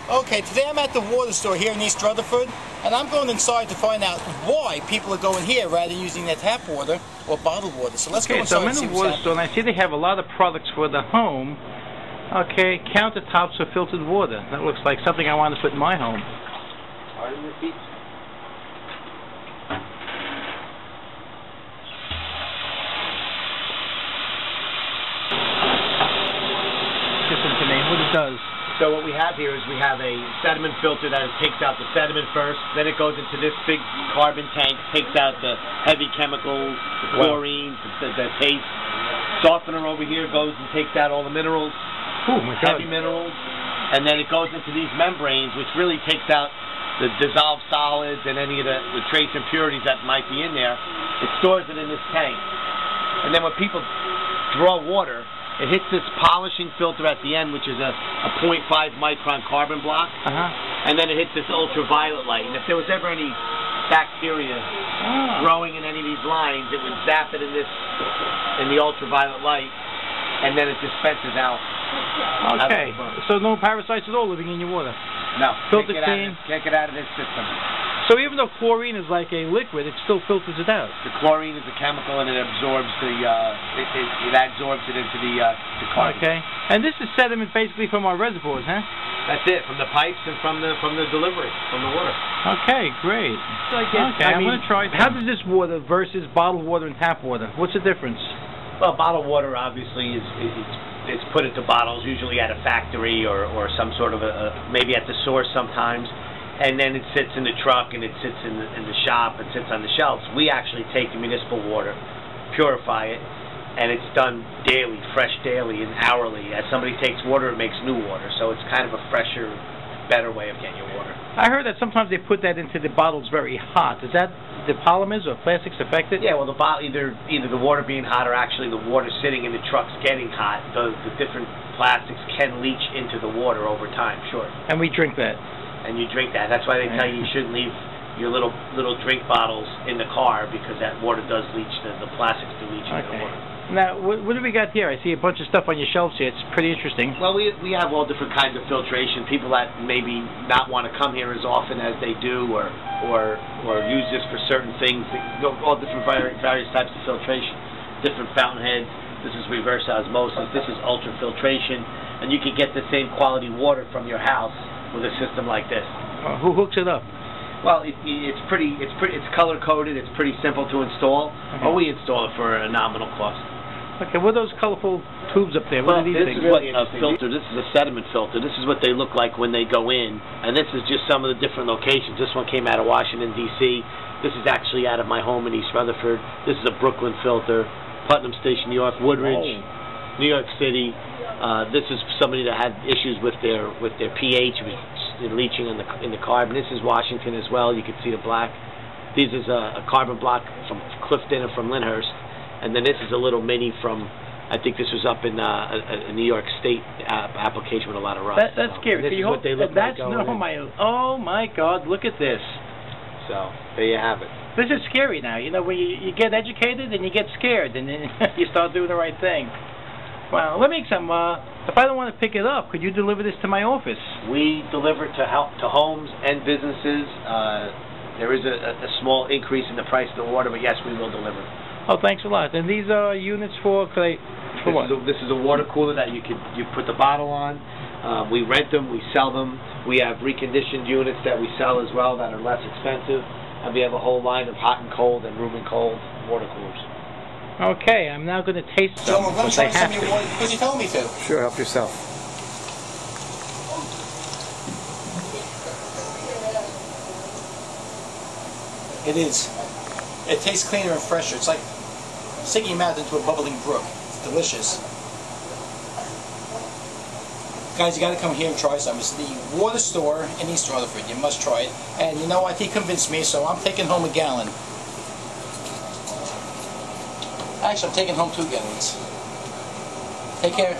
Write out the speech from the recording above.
Okay, today I'm at the water store here in East Rutherford, and I'm going inside to find out why people are going here rather than using their tap water or bottled water. So let's go inside and see what's happening. So I'm in the water store, and I see they have a lot of products for the home. Okay, countertops for filtered water. That looks like something I want to put in my home. Different to name what it does. So what we have here is we have a sediment filter that takes out the sediment first, then it goes into this big carbon tank, takes out the heavy chemicals, the chlorine, the taste. Softener over here goes and takes out all the minerals, heavy minerals, and then it goes into these membranes, which really takes out the dissolved solids and any of the trace impurities that might be in there. It stores it in this tank. And then when people draw water, it hits this polishing filter at the end, which is a 0.5 micron carbon block, and then it hits this ultraviolet light. And if there was ever any bacteria growing in any of these lines, it would zap it in the ultraviolet light, and then it dispenses out. Okay, so no parasites at all living in your water? No. Filtered clean? Can't get out of this system. So even though chlorine is like a liquid, it still filters it out? The chlorine is a chemical, and it absorbs it absorbs it into the carbon. Okay. And this is sediment basically from our reservoirs, huh? That's it, from the pipes and from the delivery, from the water. Okay, great. Okay, I'm going to try. How does this water versus bottled water and tap water? What's the difference? Well, bottled water obviously it's put into bottles, usually at a factory or some sort of maybe at the source sometimes. And then it sits in the truck, and it sits in the shop, and sits on the shelves. We actually take the municipal water, purify it, and it's done daily, fresh daily and hourly. As somebody takes water, it makes new water. So it's kind of a fresher, better way of getting your water. I heard that sometimes they put that into the bottles very hot. Is that the polymers or plastics affected? Yeah, well, either the water being hot or actually the water sitting in the trucks getting hot. The different plastics can leach into the water over time, sure. And we drink that. And you drink that. That's why they tell you shouldn't leave your little drink bottles in the car, because that water does leach, the plastics do leach into the water. Now, what do we got here? I see a bunch of stuff on your shelves here. It's pretty interesting. Well, we have all different kinds of filtration. People that maybe not want to come here as often as they do, or use this for certain things. All different various types of filtration. Different fountain heads. This is reverse osmosis. This is ultrafiltration, and you can get the same quality water from your house with a system like this. Who hooks it up? Well, it's color coded. It's pretty simple to install. Or we install it for a nominal cost. Okay, what are those colorful tubes up there? What are these things? This is really a filter. This is a sediment filter. This is what they look like when they go in. And this is just some of the different locations. This one came out of Washington, D.C. This is actually out of my home in East Rutherford. This is a Brooklyn filter. Putnam Station, New York. Woodridge, New York City. This is somebody that had issues with their pH, leaching in the carbon. This is Washington as well. You can see the black. This is a carbon block from Clifton and from Lyndhurst, and then this is a little mini from. I think this was up in a New York State application with a lot of rust. That's scary. This is what they look like. Oh my God! Look at this. So there you have it. This is scary now. You know, when you get educated and you get scared, and then you start doing the right thing. Well, let me make some. If I don't want to pick it up, could you deliver this to my office? We deliver to homes and businesses. There is a small increase in the price of the water, but yes, we will deliver. Oh, thanks a lot. And these are units for what? This is a water cooler that you put the bottle on. We rent them, we sell them. We have reconditioned units that we sell as well that are less expensive, and we have a whole line of hot and cold and room and cold water coolers. Okay, I'm now going to taste some because I have to. Because you told me to. Sure, help yourself. It is. It tastes cleaner and fresher. It's like sticking your mouth into a bubbling brook. It's delicious. Guys, you got to come here and try some. It's the water store in East Rutherford. You must try it. And you know what? He convinced me, so I'm taking home a gallon. Actually, I'm taking home 2 gallons. Take care.